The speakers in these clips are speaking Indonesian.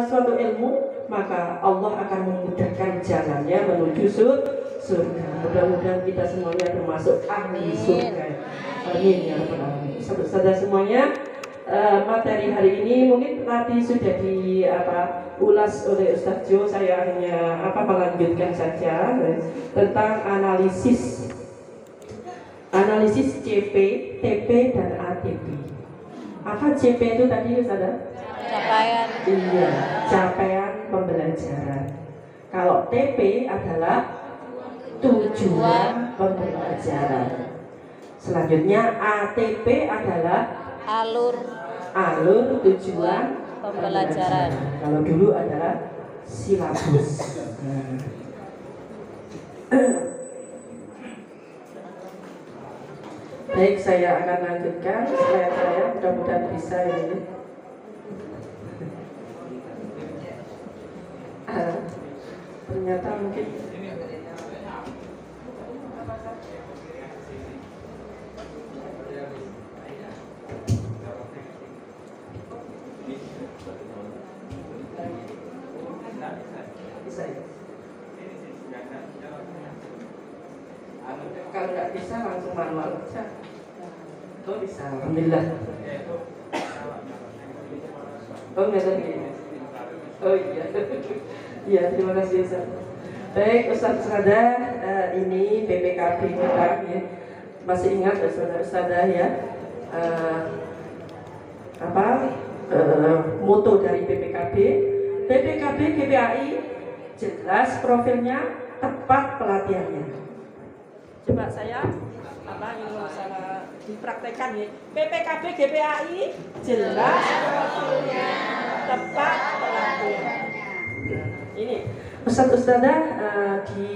suatu ilmu, maka Allah akan memudahkan jalannya menuju surga. Mudah-mudahan kita semuanya termasuk ahli surga. Amin ya rabbal alamin. Saudara semuanya, materi hari ini mungkin tadi sudah ulas oleh Ustaz Jo. Saya hanya melanjutkan saja tentang analisis CP, TP dan ATP. Apa CP itu tadi Ustaz? Capaian. Iya, capaian pembelajaran. Kalau TP adalah tujuan pembelajaran. Selanjutnya ATP adalah alur tujuan pembelajaran. Kalau dulu adalah silabus. Baik, saya akan lanjutkan slide saya, mudah-mudahan bisa ini. Ternyata mungkin bisa ya? Kalau nggak bisa langsung manual bisa. Oh bisa, alhamdulillah. Oh nggak lagi. Oh iya. Iya, terima kasih Ustaz. Baik Ustaz Sada, ini PPKB kita ya. Masih ingat Ustaz ya? Moto dari PPKB GPAI jelas profilnya, tepat pelatihannya. Coba saya ingin salah dipraktekkan ya. PPKB GPAI jelas profilnya, tepat pelatihannya. Ini Ustazah di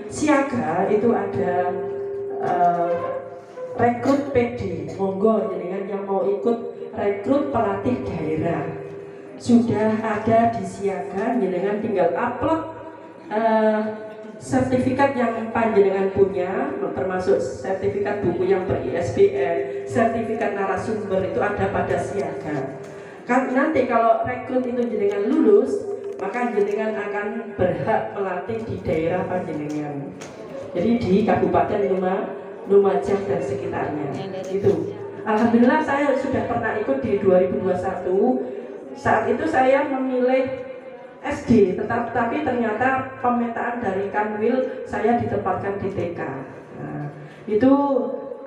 Siaga itu ada rekrut PD, monggo dengan yang mau ikut rekrut pelatih daerah sudah ada di Siaga, dengan tinggal upload sertifikat yang panjenengan punya, termasuk sertifikat buku yang ber-ISBN, sertifikat narasumber itu ada pada Siaga. Kan nanti kalau rekrut itu jenengan lulus, maka jenengan akan berhak melatih di daerah panjenengan. Jadi di Kabupaten Lumajang dan sekitarnya. Itu. Alhamdulillah saya sudah pernah ikut di 2021. Saat itu saya memilih SD, tetapi ternyata pemetaan dari Kanwil saya ditempatkan di TK. Nah, itu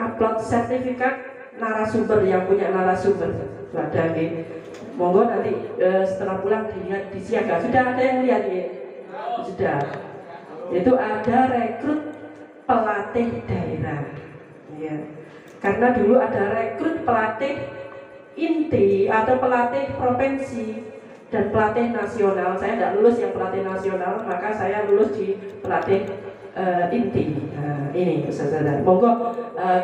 upload sertifikat narasumber yang punya narasumber. Ada nih. Monggo nanti setelah pulang dilihat di Siaga. Sudah ada yang lihat ya? Sudah. Itu ada rekrut pelatih daerah. Ya. Karena dulu ada rekrut pelatih inti atau pelatih provinsi dan pelatih nasional. Saya tidak lulus yang pelatih nasional, maka saya lulus di pelatih inti. Nah, ini Ustazah. Monggo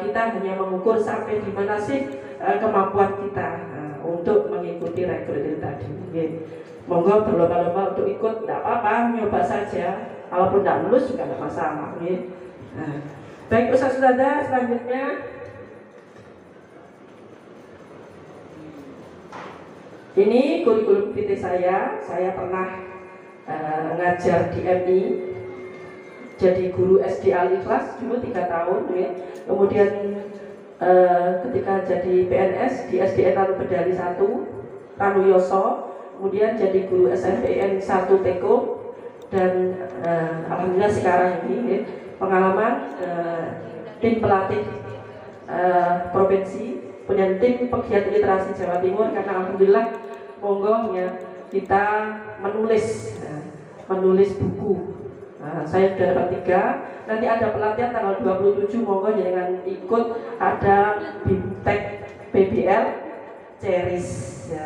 kita hanya mengukur sampai di mana sih kemampuan kita untuk mengikuti rekrut itu tadi. Monggo berlomba-lomba untuk ikut, tidak apa-apa, nyoba saja. Kalaupun tidak lulus juga tidak masalah. Nah, baik Ustazah, selanjutnya ini kurikulum PT saya pernah ngajar di MI, jadi guru SD Al-Ikhlas dulu 3 tahun ya. Kemudian ketika jadi PNS di SDN Tanu Bedali 1 Tanuyoso, kemudian jadi guru SMPN 1 Teko, dan alhamdulillah sekarang ini pengalaman tim pelatih provinsi, punya tim pegiat literasi Jawa Timur. Karena alhamdulillah monggo ya kita menulis buku. Saya sudah dapat 3. Nanti ada pelatihan tanggal 27, monggo jangan ikut, ada BIMTEK PBL Ceris. Ya,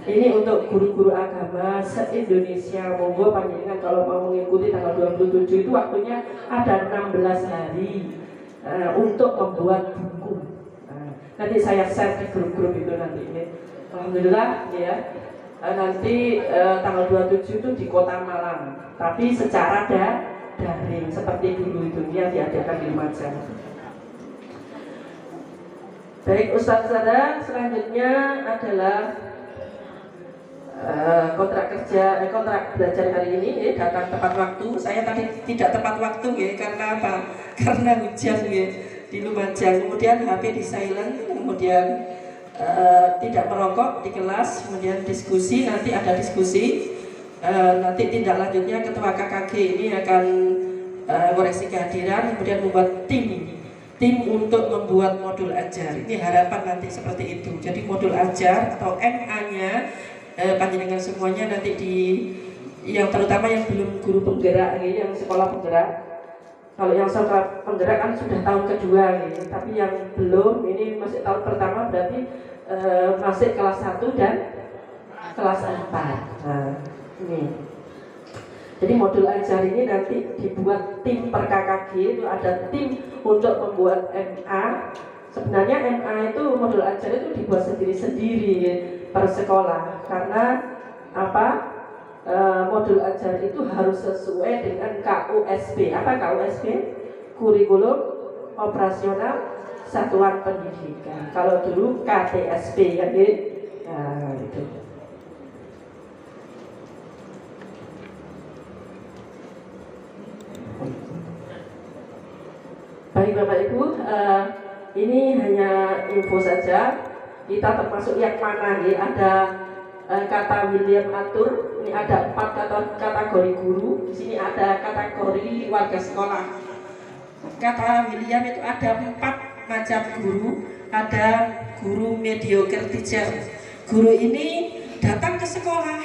ini untuk guru-guru agama se-Indonesia. Monggo panjenengan kalau mau mengikuti tanggal 27 itu waktunya ada 16 hari untuk membuat buku. Nanti saya share di grup-grup itu nanti ini. Alhamdulillah ya. Nanti tanggal 27 itu di Kota Malang, tapi secara daring seperti dulu itu dia diadakan di Lumajang. Baik Ustazah, selanjutnya adalah kontrak belajar hari ini datang tepat waktu. Saya tadi tidak tepat waktu ya, karena apa? Karena hujan ya di Lumajang. Kemudian HP di silent, kemudian tidak merokok di kelas, kemudian diskusi, nanti ada diskusi. Nanti tindak lanjutnya Ketua KKG ini akan koreksi kehadiran, kemudian membuat tim untuk membuat modul ajar. Ini harapan nanti seperti itu. Jadi modul ajar atau MA-nya panjenengan semuanya nanti yang terutama yang belum guru penggerak ini, yang sekolah penggerak. Kalau yang sekolah penggerak kan sudah tahun kedua ini, tapi yang belum ini masih tahun pertama, berarti masih kelas 1 dan kelas 4. Nah, ini. Jadi modul ajar ini nanti dibuat tim per KKG, itu ada tim untuk membuat MA. Sebenarnya MA itu modul ajar itu dibuat sendiri-sendiri per sekolah, karena apa? Modul ajar itu harus sesuai dengan KUSP. Apa KUSP? Kurikulum Operasional Satuan Pendidikan. Kalau dulu KTSP ya, nah, itu. Baik Bapak Ibu, ini hanya info saja. Kita termasuk yang mana ya? Ada kata William atur. Ini ada 4 kategori guru. Di sini ada kategori warga sekolah. Kata William itu ada 4 macam guru. Ada guru mediocre teacher. Guru ini datang ke sekolah,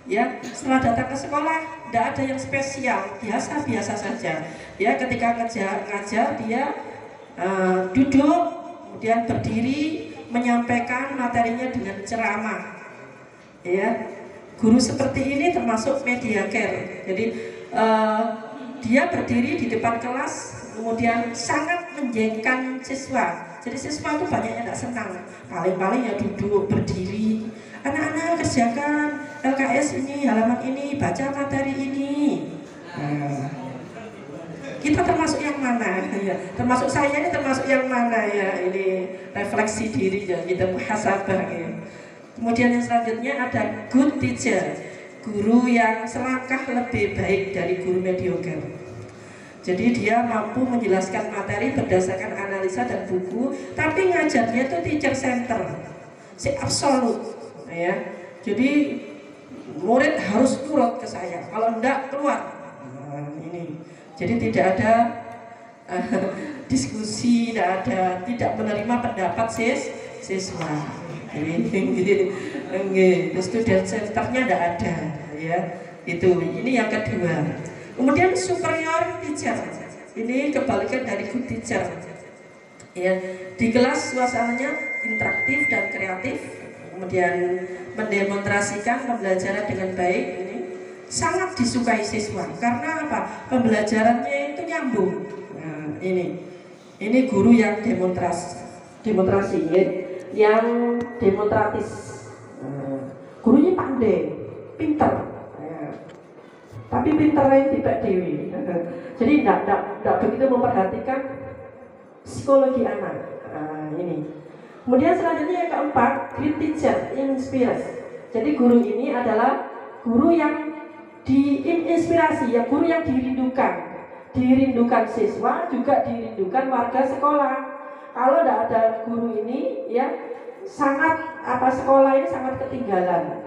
ya. Setelah datang ke sekolah, tidak ada yang spesial, biasa-biasa saja. Ya, ketika ngajar dia duduk, kemudian berdiri, menyampaikan materinya dengan ceramah. Ya, guru seperti ini termasuk mediocre. Jadi dia berdiri di depan kelas, kemudian sangat menjengkelkan siswa. Jadi siswa itu banyak yang tidak senang. Paling-paling ya duduk, berdiri. Anak-anak kerjakan LKS ini, halaman ini, baca materi ini. Kita termasuk yang mana? Ya, termasuk saya ini termasuk yang mana ya? Ini refleksi diri ya, kita muhasabah ya. Kemudian yang selanjutnya ada good teacher, guru yang selangkah lebih baik dari guru mediocre. Jadi dia mampu menjelaskan materi berdasarkan analisa dan buku, tapi ngajarnya itu teacher center, si absolut, ya. Jadi murid harus nurut ke saya, kalau enggak keluar. Nah, ini. Jadi tidak ada diskusi, tidak menerima pendapat siswa. Jadi student centernya tidak ada, ya. Itu. Ini yang kedua. Kemudian superior teacher, ini kebalikan dari good teacher. Ya, di kelas suasananya interaktif dan kreatif, kemudian mendemonstrasikan pembelajaran dengan baik. Ini sangat disukai siswa karena apa? Pembelajarannya itu nyambung. Nah, ini guru yang demonstrasi ya, yang demonstratis. Gurunya pandai, pintar. Tapi pinternya tidak dewi, jadi tidak begitu memperhatikan psikologi anak. Ini. Kemudian selanjutnya yang keempat, great teacher, inspirasi. Jadi guru ini adalah guru yang diinspirasi, ya, guru yang dirindukan siswa, juga dirindukan warga sekolah. Kalau tidak ada guru ini, ya sekolah ini sangat ketinggalan.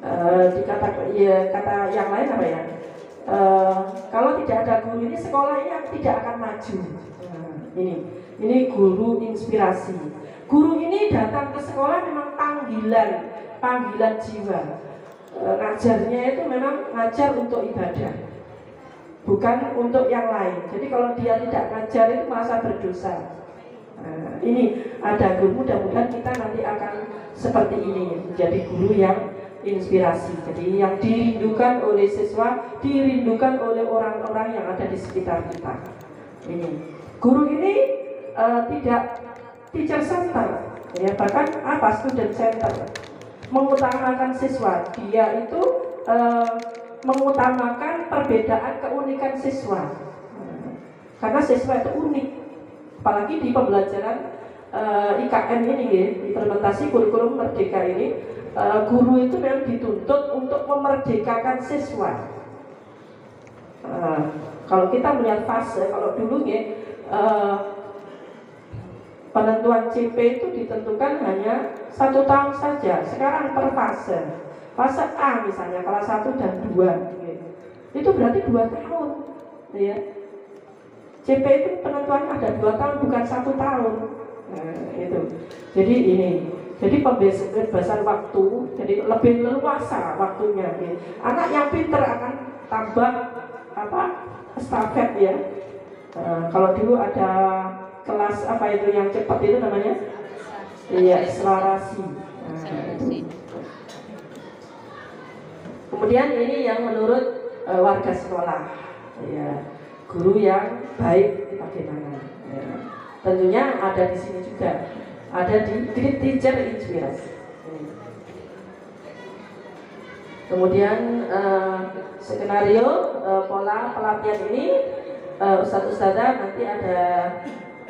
Kata yang lain apa ya? Kalau tidak ada guru ini, sekolah ini tidak akan maju. Ini guru inspirasi. Guru ini datang ke sekolah memang panggilan jiwa. Ngajarnya itu memang ngajar untuk ibadah, bukan untuk yang lain. Jadi kalau dia tidak ngajar itu merasa berdosa. Ini ada guru, mudah-mudahan kita nanti akan seperti ini, menjadi guru yang inspirasi. Jadi yang dirindukan oleh siswa, dirindukan oleh orang-orang yang ada di sekitar kita. Ini guru ini tidak teacher center, ya, bahkan student center, mengutamakan siswa. Dia itu mengutamakan perbedaan keunikan siswa, karena siswa itu unik, apalagi di pembelajaran IKM ini ya, implementasi kurikulum merdeka ini, guru itu memang dituntut untuk memerdekakan siswa. Kalau kita melihat fase, kalau dulu ya, penentuan CP itu ditentukan hanya 1 tahun saja. Sekarang per fase. Fase A misalnya, kelas 1 dan 2 gitu. Itu berarti 2 tahun ya. CP itu penentuannya ada 2 tahun, bukan 1 tahun. Nah, itu. Jadi ini, jadi pembebasan waktu, jadi lebih leluasa waktunya. Gitu. Anak yang pinter akan tambah estafet ya. Kalau dulu ada kelas apa itu yang cepat itu namanya, iya, akselerasi. Kemudian ini yang menurut warga sekolah, ya, guru yang baik bagaimana. Ya. Tentunya ada di sini juga, ada di Great Teacher Inspirasi. Kemudian skenario pola pelatihan ini, Ustadz-ustadzah nanti ada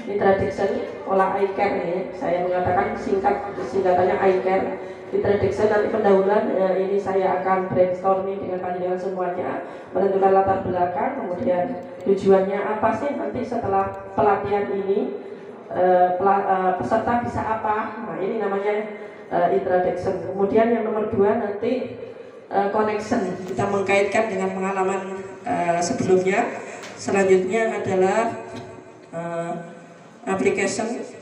introduction pola iCare ya. Saya mengatakan singkatannya iCare. Introduction nanti pendahuluan, ini saya akan brainstorming dengan panjenengan semuanya, menentukan latar belakang, kemudian tujuannya apa sih nanti setelah pelatihan ini, peserta bisa apa. Nah ini namanya introduction. Kemudian yang nomor 2 nanti connection, kita mengkaitkan dengan pengalaman sebelumnya. Selanjutnya adalah application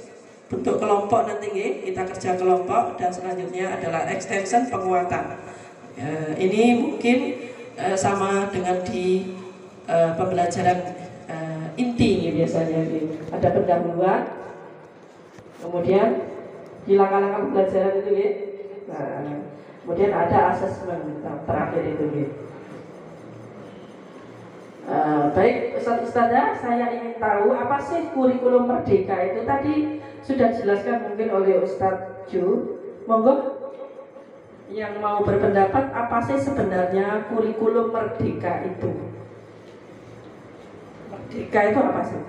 bentuk kelompok nanti kita kerja kelompok, dan selanjutnya adalah extension penguatan. Ini mungkin sama dengan di pembelajaran inti biasanya ada pendahuluan, kemudian di langkah-langkah pembelajaran itu kemudian ada asesmen terakhir itu baik Ustazah, saya ingin tahu apa sih kurikulum merdeka itu. Tadi sudah dijelaskan mungkin oleh Ustadz Ju. Monggo yang mau berpendapat, apa sih sebenarnya kurikulum merdeka itu? Merdeka itu apa sih?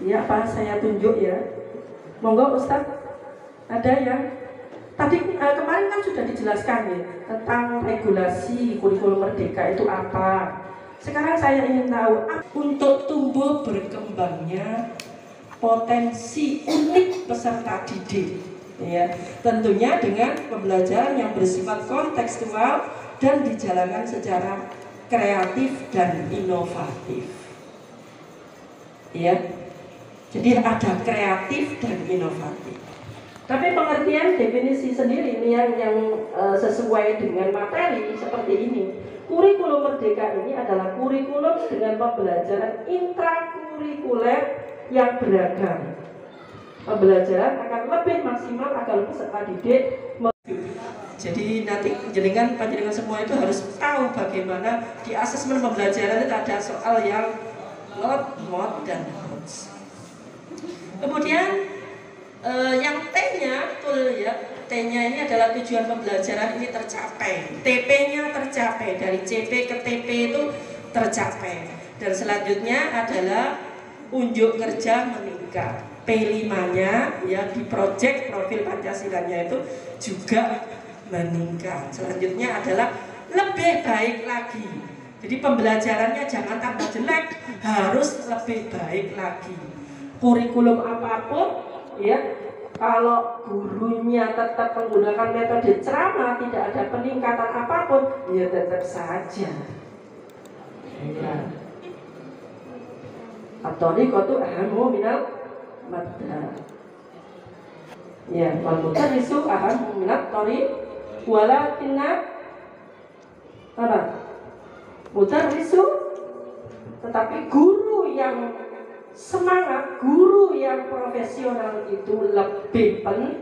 Iya, apa saya tunjuk ya? Monggo Ustadz, ada yang tadi kemarin kan sudah dijelaskan ya tentang regulasi kurikulum merdeka itu apa. Sekarang saya ingin tahu untuk tumbuh berkembangnya potensi unik peserta didik, ya, tentunya dengan pembelajaran yang bersifat kontekstual dan dijalankan secara kreatif dan inovatif. Ya, jadi ada kreatif dan inovatif. Tapi pengertian definisi sendiri ini yang sesuai dengan materi seperti ini. Kurikulum merdeka ini adalah kurikulum dengan pembelajaran intrakurikuler yang beragam. Pembelajaran akan lebih maksimal agar peserta didik. Jadi nanti panjenengan semua itu harus tahu bagaimana di asesmen pembelajaran itu ada soal yang lot, mod, dan notes. Kemudian yang T-nya, T-nya ini adalah tujuan pembelajaran ini tercapai, TP-nya tercapai, dari CP ke TP itu tercapai, dan selanjutnya adalah unjuk kerja meningkat. P5-nya ya di proyek profil Pancasilanya itu juga meningkat. Selanjutnya adalah lebih baik lagi. Jadi pembelajarannya jangan tambah jelek, harus lebih baik lagi. Kurikulum apapun ya, kalau gurunya tetap menggunakan metode ceramah, tidak ada peningkatan apapun, ya tetap saja. Ya. At-thariqatu ahammu minal madda. Ya, wal mudarrisu ahammu minat thariq walakinna apa? Mudarrisu, tetapi guru yang semangat, guru yang profesional itu lebih penting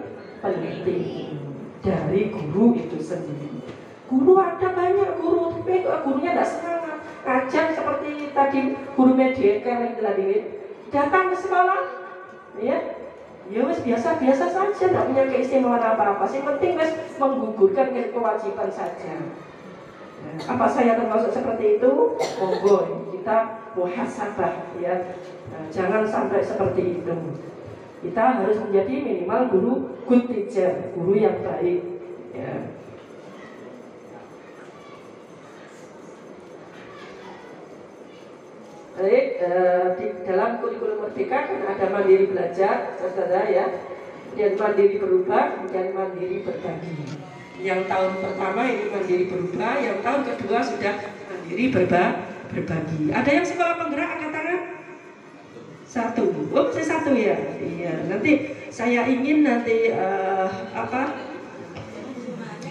dari guru itu sendiri. Guru ada banyak guru, tapi gurunya tidak semangat. Ajar seperti tadi guru media yang tadi datang ke sekolah, ya wes biasa-biasa saja, tidak punya keistimewaan apa-apa. Yang penting wes menggugurkan kewajiban saja. Apa saya termasuk seperti itu? Monggo kita muhasabah ya. Jangan sampai seperti itu. Kita harus menjadi minimal guru good teacher, guru yang baik ya. Baik, di dalam kurikulum Merdeka kan ada mandiri belajar, saudara ya, kemudian mandiri berubah, kemudian mandiri berbagi. Yang tahun pertama ini mandiri berubah, yang tahun kedua sudah mandiri berbagi. Ada yang sekolah penggerak angkat tangan? Satu, oh saya satu ya. Iya, nanti saya ingin nanti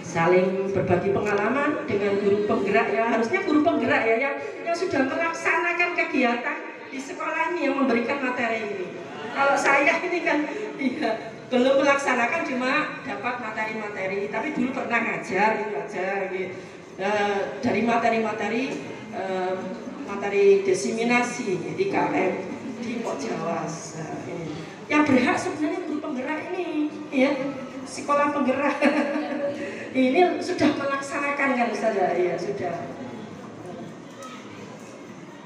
saling berbagi pengalaman dengan guru penggerak ya. Harusnya guru penggerak ya yang sudah melaksanakan kegiatan di sekolah ini yang memberikan materi ini. Kalau saya ini kan ya, belum melaksanakan, cuma dapat materi-materi, tapi dulu pernah ngajar gitu aja gitu. Dari materi-materi materi diseminasi di KM di Pok Jawa ini. Yang berhak sebenarnya guru penggerak ini ya, sekolah penggerak. Ini sudah melaksanakan kan saja ya, sudah.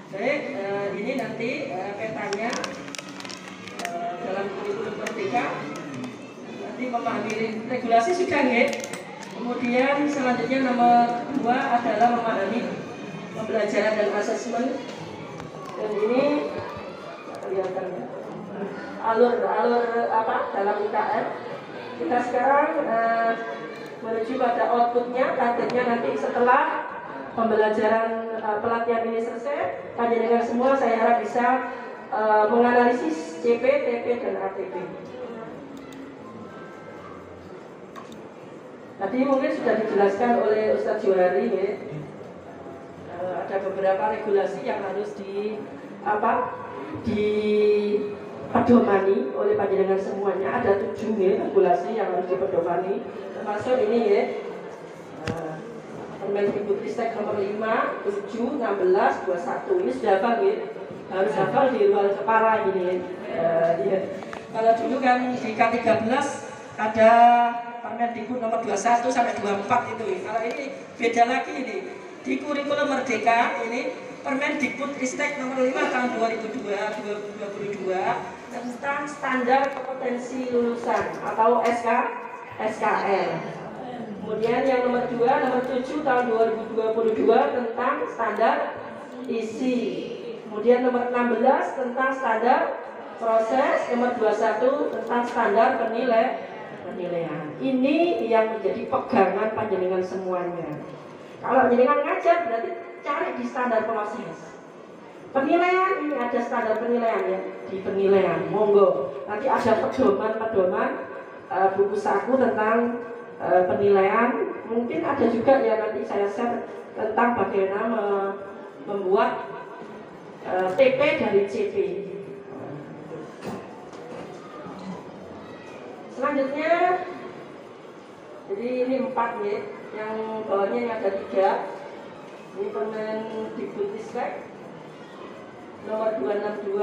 Baik, ini nanti petanya dalam kurikulum Merdeka nanti memahami regulasi sudah nggih. Kemudian selanjutnya nomor 2 adalah memahami pembelajaran dan asesmen. Dan ini kelihatan ya, alur apa dalam IKN. Kita sekarang menuju pada outputnya, targetnya nanti setelah pembelajaran pelatihan ini selesai, panjenengan semua saya harap bisa menganalisis CP, TP, dan ATP. Tadi mungkin sudah dijelaskan oleh Ustadz Johari ya. Ada beberapa regulasi yang harus dipedomani oleh panjenengan semuanya. Ada 7 ya, regulasi yang harus dipedomani, termasuk ini ya, Permendikbudristek nomor 5, 7, 16, 21. Ini sudah hafal ya, harus hafal di luar kepala ini ya. Kalau dulu kan di K13 ada Permendikbud nomor 21 sampai 24 itu. Kalau ini beda lagi ini. Di kurikulum Merdeka ini Permendikbudristek nomor 5 tahun 2022 tentang standar kompetensi lulusan atau SKL. Kemudian yang nomor 2, nomor 7 tahun 2022 tentang standar isi. Kemudian nomor 16 tentang standar proses, nomor 21 tentang standar penilaian. Ini yang menjadi pegangan panjenengan semuanya. Kalau panjenengan ngajar berarti cari di standar proses. Penilaian, ini ada standar penilaian ya, di penilaian. Monggo. Nanti ada pedoman buku saku tentang penilaian. Mungkin ada juga ya nanti saya share tentang bagaimana membuat TP dari CP. Selanjutnya, jadi ini 4 ya, yang bawahnya ini ada 3. Ini Permendikbudristek nomor 262,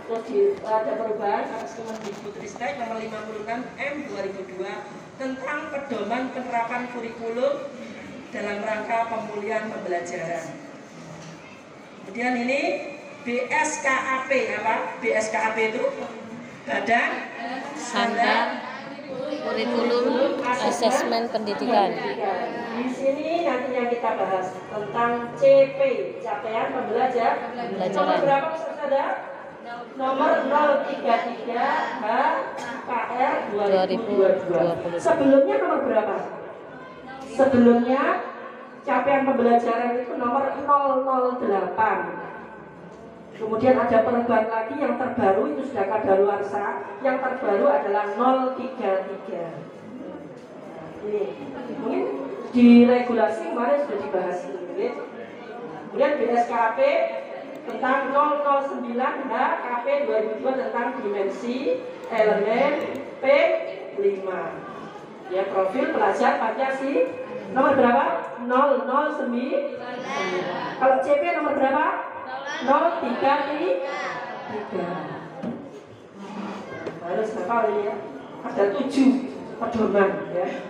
terus ada perubahan atas Permendikbudristek nomor 56M 2002 tentang pedoman penerapan kurikulum dalam rangka pemulihan pembelajaran. Kemudian ini BSKAP apa? BSKAP itu Badan Standar Kurikulum Asesmen Pendidikan. Di sini nantinya kita bahas tentang CP, capaian pembelajaran. Nomor berapa saudara? Nomor 033 HKR 2022. Sebelumnya nomor berapa? Sebelumnya capaian pembelajaran itu nomor 008. Kemudian ada perubahan lagi yang terbaru, itu sudah kadaluarsa. Yang terbaru adalah 033. Ini mungkin di regulasi kemarin sudah dibahas ini. Kemudian BSKP tentang 009 HKP 2002 tentang dimensi elemen P5. Ya, profil pelajar Pancasila nomor berapa? 009. Kalau CP nomor berapa? 033. Harus hafal ini ya. Ada 7 pedoman ya.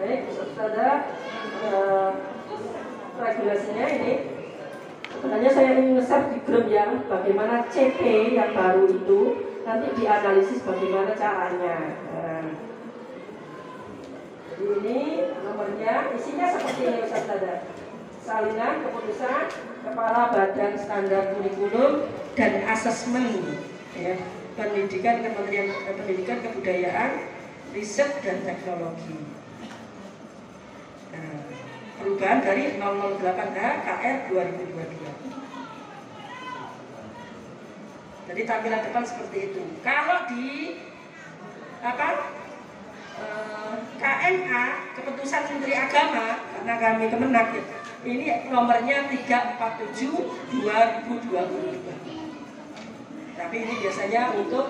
Baik, saudara, regulasinya ini sebenarnya saya ingin nge-share di grup ya, bagaimana CP yang baru itu nanti dianalisis bagaimana caranya. Ini nomornya, isinya seperti ini saudara. Salinan keputusan Kepala Badan Standar Kurikulum dan Asesmen ya, Pendidikan Kementerian Pendidikan Kebudayaan, Riset dan Teknologi. Nah, perubahan dari 008H KR 2022. Jadi tampilan depan seperti itu. Kalau di KMA, Keputusan Menteri Agama, karena kami Kemenak, ini nomornya 347/2022. Tapi ini biasanya untuk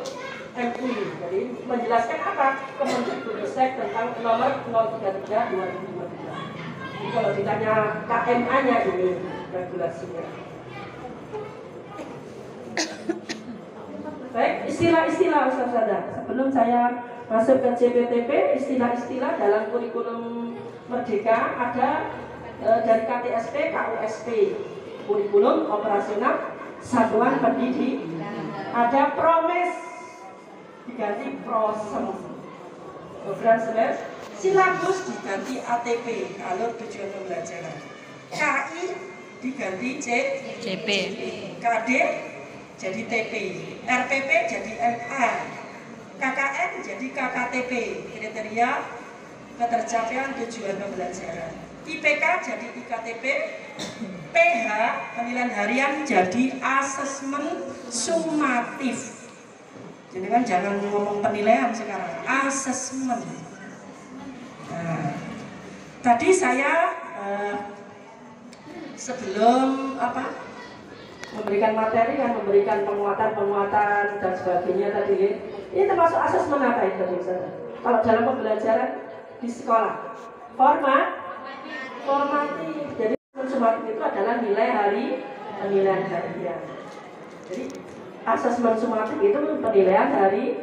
MUI, jadi menjelaskan apa Kemendikbudristek tentang nomor 033/2022. Jadi kalau ditanya KMA-nya ini regulasinya. Baik, istilah-istilah saudara. Sebelum saya masuk ke CPTP, istilah-istilah dalam kurikulum Merdeka ada dari KTSP, KUSP, kurikulum operasional satuan pendidik. Ada promes diganti prosem, program semester, silabus diganti ATP, alur tujuan pembelajaran, KI diganti CP, KD jadi TP, RPP jadi NA, KKN jadi KKTP, kriteria ketercapaian tujuan pembelajaran, IPK jadi IKTP, PH penilaian harian jadi asesmen sumatif. Jadi kan jangan ngomong penilaian sekarang, asesmen. Nah, tadi saya sebelum memberikan materi kan, memberikan penguatan dan sebagainya tadi. Ini termasuk asesmen apa itu misalnya? Kalau dalam pembelajaran di sekolah, formatif. Jadi sumatif itu adalah penilaian harian. Jadi asesmen sumatif itu penilaian hari.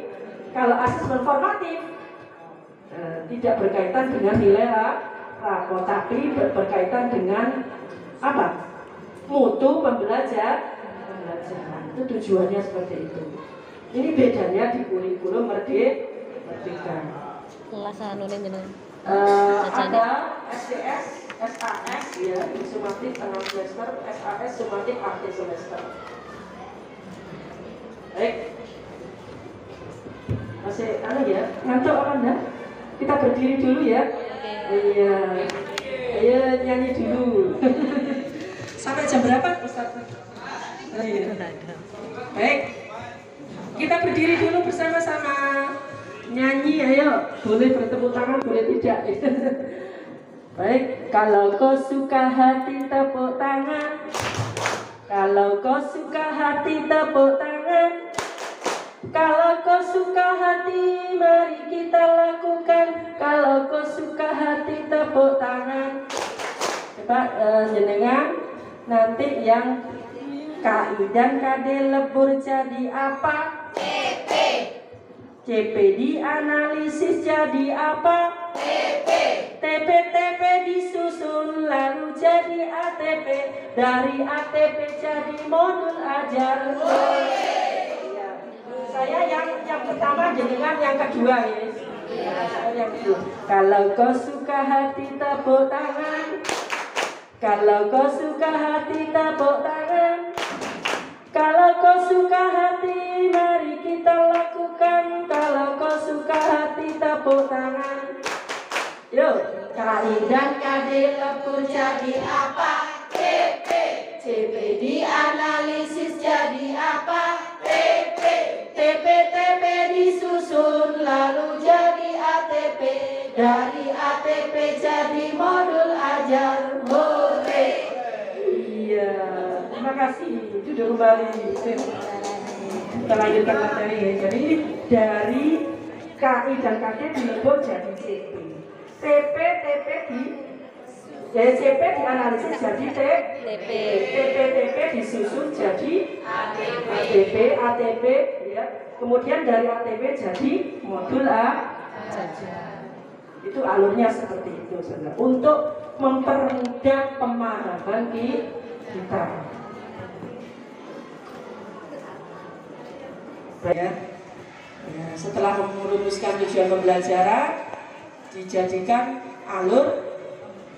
Kalau asesmen formatif tidak berkaitan dengan nilai rapor, tapi berkaitan dengan mutu pembelajaran. Itu tujuannya seperti itu. Ini bedanya di kurikulum Merdeka. Ada SDS, SAS ya, sumatif tengah semester, SAS sumatif akhir semester. Baik. Masih ya, ngantuk apa enggak? Kita berdiri dulu ya. Iya. Ayo nyanyi dulu. Sampai jam berapa, Ustaz? Iya. Baik. Kita berdiri dulu bersama-sama. Nyanyi, ayo. Boleh bertepuk tangan, boleh tidak. Baik, kalau kau suka hati tepuk tangan. Kalau kau suka hati tepuk tangan. Kalau kau suka hati mari kita lakukan. Kalau kau suka hati tepuk tangan. Coba jenengan nanti yang KI dan KD lebur jadi apa? CP. CP dianalisis jadi apa? TP. TP disusun lalu jadi ATP. Dari ATP jadi modul ajar. Ya. Saya yang pertama, jenengan yang kedua ya. Saya yang kedua. Kalau kau suka hati tepuk tangan. Kalau kau suka hati tepuk tangan. Kalau kau suka hati mari kita lakukan. Kalau kau suka hati tepuk tangan. Yuk, KI dan KD lebur jadi apa? CP. CP dianalisis jadi apa? TP. TP disusun lalu jadi ATP. Dari ATP jadi modul ajar. Hore. Iya, terima kasih. Duduk kembali. Kita lanjutkan materi ya. Jadi dari KI dan KD dilebur jadi CP. TP dianalisis jadi TP. TP disusun jadi ATP ya. Kemudian dari ATP jadi modul ajar. Itu Itu alurnya seperti itu, saudara. Untuk mempermudah pemahaman kita. Ya. Ya, setelah merumuskan tujuan pembelajaran, dijadikan alur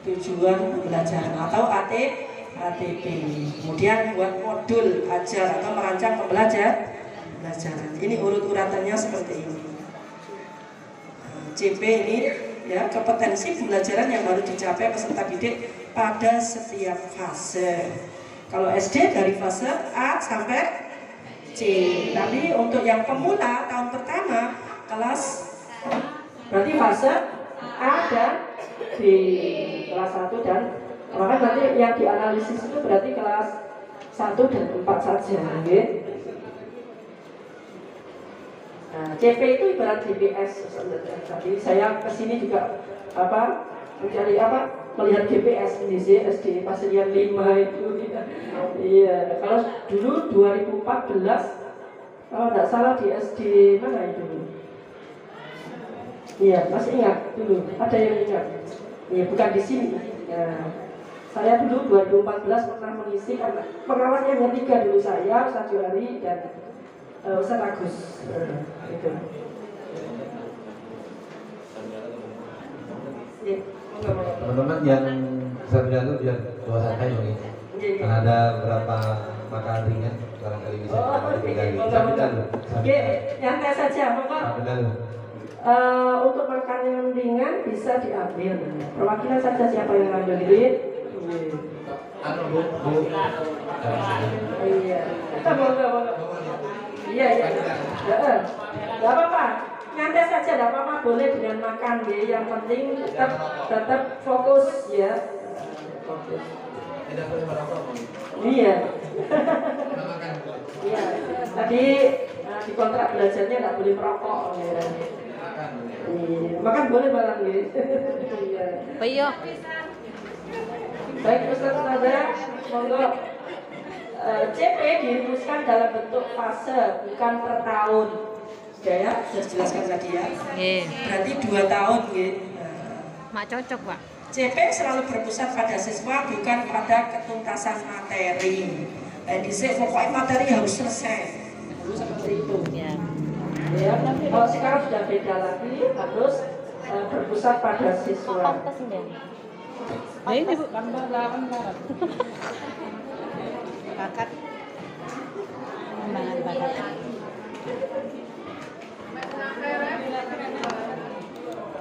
tujuan pembelajaran atau ATP. Kemudian buat modul ajar atau merancang pembelajaran. Ini urut-uratannya seperti ini. CP ini ya, kompetensi pembelajaran yang harus dicapai peserta didik pada setiap fase. Kalau SD dari fase A sampai C. Tapi untuk yang pemula tahun pertama kelas berarti fase A dan B, kelas 1 dan maka nanti yang dianalisis itu berarti kelas 1 dan 4 saja, ya. Nah, CP itu ibarat GPS. Jadi saya kesini juga mencari melihat GPS di SD Pasirian 5 itu. Iya, kalau dulu 2014 kalau tidak salah di SD mana itu? Iya, masih ingat dulu. Ada yang ingat? Iya, bukan di sini. Ya. Saya dulu 2014 pernah mengisi karena pengawalnya hanya 3 dulu, saya, Ustaz Johari dan Ustaz Agus. Itu. Ya, teman-teman yang saya itu biar bawa santai ini. Karena ada beberapa makanan ringan barangkali bisa dibagi. Sambil dulu. Oke, nyantai saja, monggo. Sambil dulu. Untuk makan yang ringan bisa diambil. Perwakilan saja siapa yang ambil ini? Bu. Iya. Iya. Gak apa-apa. Nyantai saja, gak apa-apa, boleh dengan makan ya. Yang penting tetap fokus ya. Fokus. Tidak boleh merokok. Iya. Iya. Tadi di kontrak belajarnya nggak boleh merokok. Ya. Makan boleh barang ya. Iya. Iya. Baik Ustaz-Ustazah, monggo. CP dirumuskan dalam bentuk fase, bukan per tahun. Sudah ya, sudah jelaskan tadi ya. Berarti 2 tahun gitu. Mak cocok, Pak. CP selalu berpusat pada siswa, bukan pada ketuntasan materi. Pokoknya materi harus selesai. Dulu seperti itu. Ya. Ya, kalau sekarang sudah beda lagi, harus berpusat pada siswa. Nah, ini Bu. Bakat. Pengembangan bakat.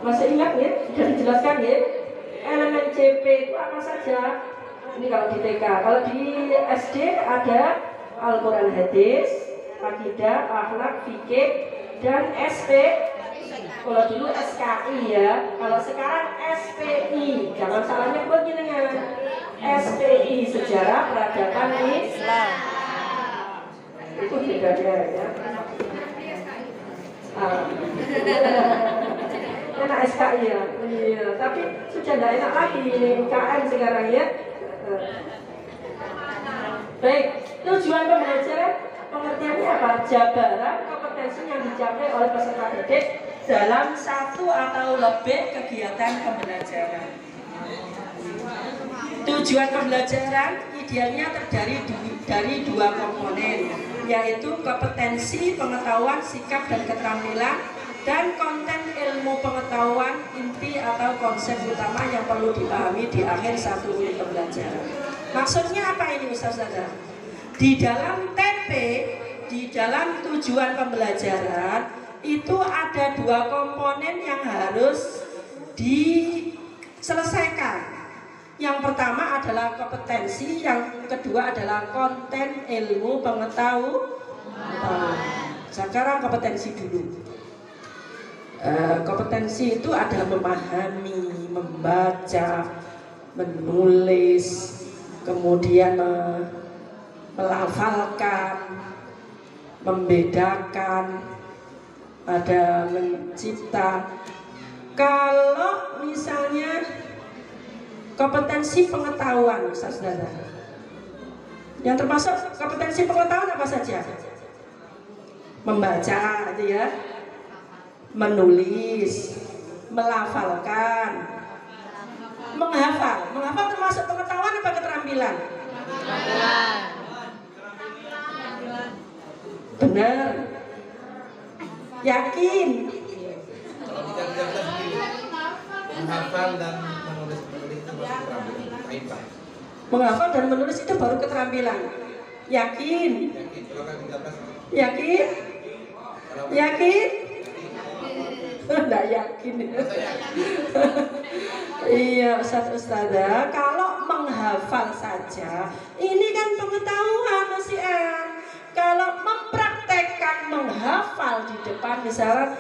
Masih ingat ya? Sudah dijelaskan ya? Elemen CP itu apa saja? Ini kalau di TK. Kalau di SD ada Al-Quran Hadis, Akidah, Akhlak, Fikih, dan SP. Kalau dulu SKI ya. Kalau sekarang SPI. Jangan salah nyebut dengan SPI, Sejarah Peradaban Islam. Itu bedanya ya. Enak SKI ya. Iya, tapi sudah tidak enak lagi ini UKM sekarang ya. Baik, tujuan pembelajaran pengertiannya apa? Jabaran kompetensi yang dicapai oleh peserta didik dalam 1 atau lebih kegiatan pembelajaran. Tujuan pembelajaran idealnya terdiri dari 2 komponen, yaitu kompetensi pengetahuan, sikap dan keterampilan, dan konten ilmu pengetahuan inti atau konsep utama yang perlu dipahami di akhir 1 unit pembelajaran. Maksudnya apa ini Ustazah? Di dalam TP, di dalam tujuan pembelajaran itu ada 2 komponen yang harus diselesaikan. Yang pertama adalah kompetensi, yang kedua adalah konten ilmu pengetahuan. Sekarang kompetensi dulu. Kompetensi itu ada memahami, membaca, menulis, kemudian melafalkan, membedakan, ada mencipta. Kalau misalnya kompetensi pengetahuan, Ustazah, yang termasuk kompetensi pengetahuan apa saja? Membaca, gitu ya, menulis, melafalkan, menghafal. Menghafal termasuk pengetahuan apa keterampilan? Benar. Yakin? Kalau kita sendiri, menghafal dan menulis itu baru keterampilan. Menghafal dan menulis itu baru keterampilan. Yakin? Yakin? Yakin? Enggak yakin. Iya, Ustazah, kalau menghafal saja ini kan pengetahuan masih kalau mempraktekkan menghafal di depan, misalnya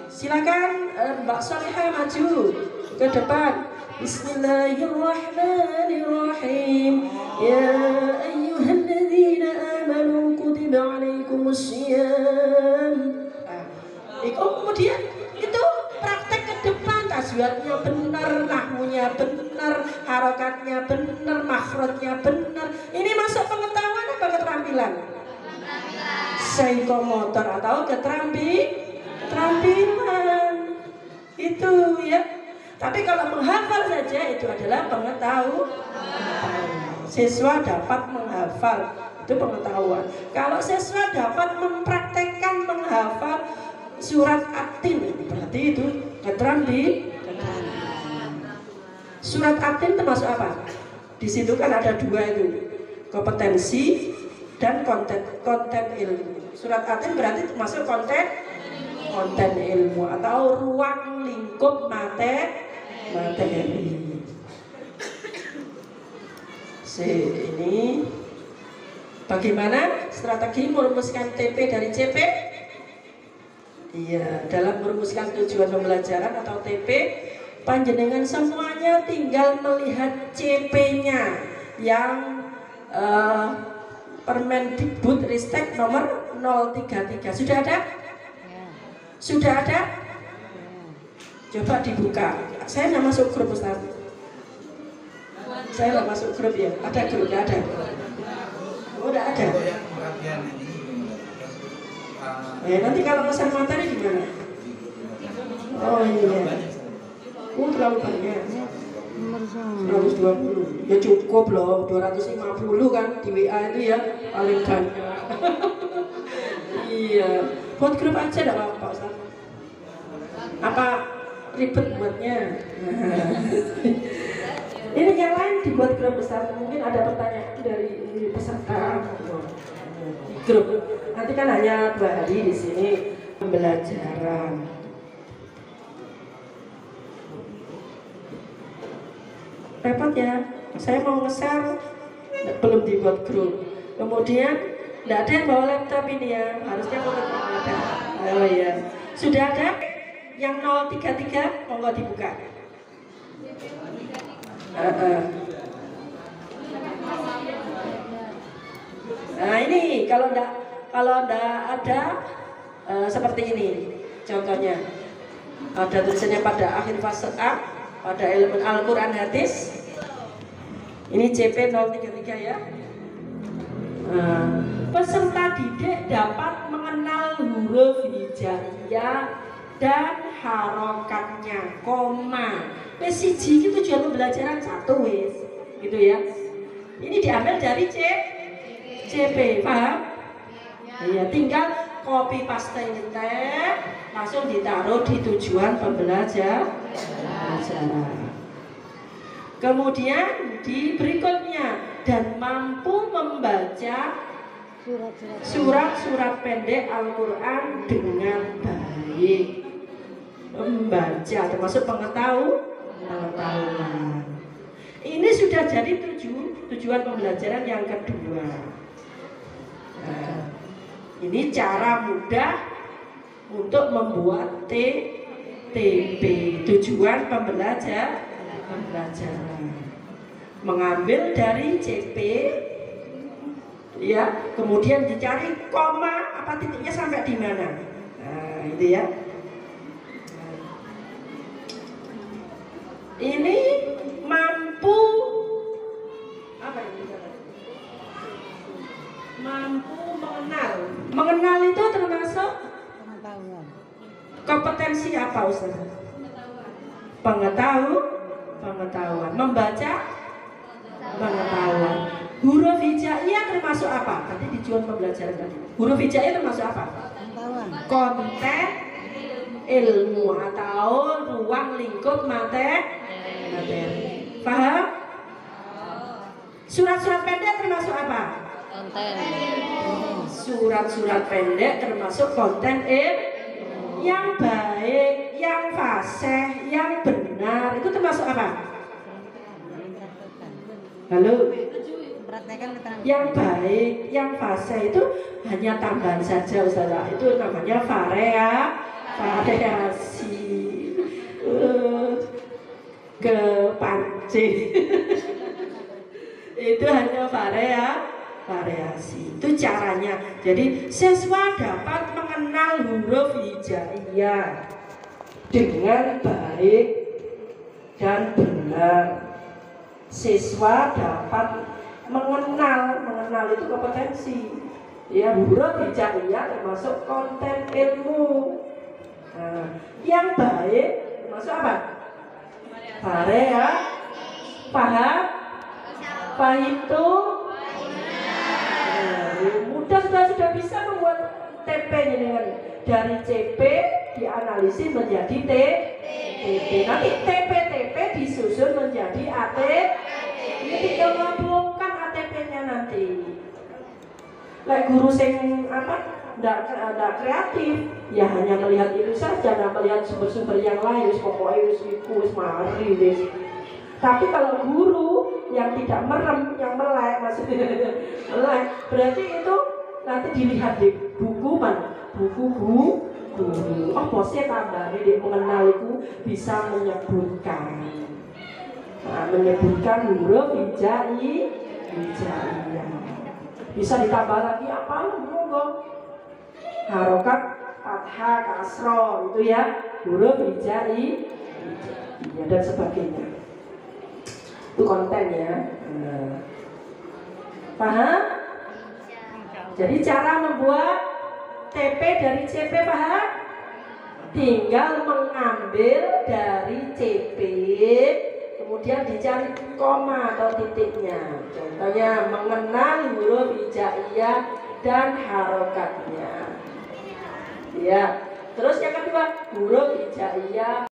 silakan Mbak Solihah maju ke depan. Bismillahirrahmanirrahim. Ya ayyuhalladzina amanu kutiba alaikumussyiyam. Kemudian itu praktek ke depan, tajwidnya benar, nahmunya benar, harokatnya benar, makhrajnya benar. Ini masuk pengetahuan apa keterampilan? Psikomotor atau keterampilan. Itu ya. Tapi kalau menghafal saja itu adalah pengetahuan. Siswa dapat menghafal, itu pengetahuan. Kalau siswa dapat mempraktekkan menghafal surat At-Tin, berarti itu keterampilan. Surat At-Tin termasuk apa? Di situ kan ada dua itu, kompetensi dan konten ilmu. Surat At-Tin berarti termasuk konten ilmu atau ruang lingkup materi. Ini bagaimana strategi merumuskan TP dari CP? Iya, dalam merumuskan tujuan pembelajaran atau TP, panjenengan semuanya tinggal melihat CP-nya yang Permendikbud Ristek nomor 033. Sudah ada? Sudah ada? Coba dibuka. Saya nggak masuk grup, Ustaz. Saya nggak masuk grup ya. Ada grup? Nggak ada. Oh, nggak ada. Nanti kalau pesan materi gimana? Oh iya. Terlalu banyak. 120. Ya cukup loh. 250 kan di WA itu ya paling banyak. Iya. Buat grup aja enggak apa-apa, Ustaz. Apa ribet buatnya? Ini yang lain dibuat grup besar. Mungkin ada pertanyaan dari peserta di grup. Nanti kan hanya 2 hari di sini pembelajaran. Repot ya. Saya mau nge-share belum dibuat grup. Kemudian tidak ada yang bawa laptop ini ya. Harusnya ada. Oh iya. Sudah ada? Yang 033 monggo dibuka. Nah ini kalau enggak ada seperti ini contohnya, ada tulisannya pada akhir fase A pada elemen Al-Quran hadis. Ini CP 033 ya. Peserta didik dapat mengenal huruf hijaiyah dan harokatnya, koma. P1 itu tujuan pembelajaran 1 wis, gitu ya. Ini diambil dari CP, paham? Iya, tinggal copy paste ini langsung ditaruh di tujuan pembelajaran. Kemudian di berikutnya, dan mampu membaca surat-surat pendek Al-Quran dengan baik. Membaca termasuk pengetahuan. Ini sudah jadi tujuan pembelajaran yang kedua. Nah, ini cara mudah untuk membuat TP, tujuan pembelajaran. Mengambil dari CP ya, kemudian dicari koma apa titiknya sampai di mana. Nah, itu ya. Ini mampu apa ini? Mampu mengenal. Mengenal itu termasuk kompetensi apa Ustaz? Pengetahuan. Membaca? Pengetahuan. Huruf hijaiyah termasuk apa? Tadi di Jual Pembelajaran tadi. Huruf hijaiyah termasuk apa? Konten ilmu atau ruang lingkup materi. Paham? Surat-surat pendek termasuk apa? Konten. Surat-surat pendek termasuk konten yang baik, yang fasih, yang benar. Itu termasuk apa? Halo? Yang baik, yang fasih itu hanya tambahan saja Ustazah. Itu namanya variasi. Kepancing. Itu hanya variasi. Itu caranya. Jadi siswa dapat mengenal huruf hijaiyah dengan baik dan benar. Siswa dapat mengenal itu kompetensi. Ya, huruf hijaiyah termasuk konten ilmu. Nah, yang baik termasuk apa? Paham? Itu mudah, sudah bisa membuat TP dengan dari CP dianalisis menjadi TP. Nanti TP disusun menjadi ATP. Ini tinggal gabungkan ATP-nya nanti. Like guru sing nggak kreatif, ya hanya melihat itu saja, nggak melihat sumber-sumber yang lain. Pokoknya wis mari deh. Tapi kalau guru yang tidak merem, yang melek, maksudnya melek, berarti itu nanti dilihat di buku mana? Buku guru. Oh, bosnya tambah dia mengenal itu bisa menyebutkan. Nah, menyebutkan huruf hijaiyah. Bisa ditambah lagi apa? Monggo. Harokat, fathah, kasroh itu ya, huruf hijaiyah dan sebagainya. Itu konten ya. Paham? Jadi cara membuat TP dari CP paham? Tinggal mengambil dari CP, kemudian dicari koma atau titiknya. Contohnya mengenal huruf hijaiyah dan harokatnya. Ya. Terus yang kedua, huruf hijaiyah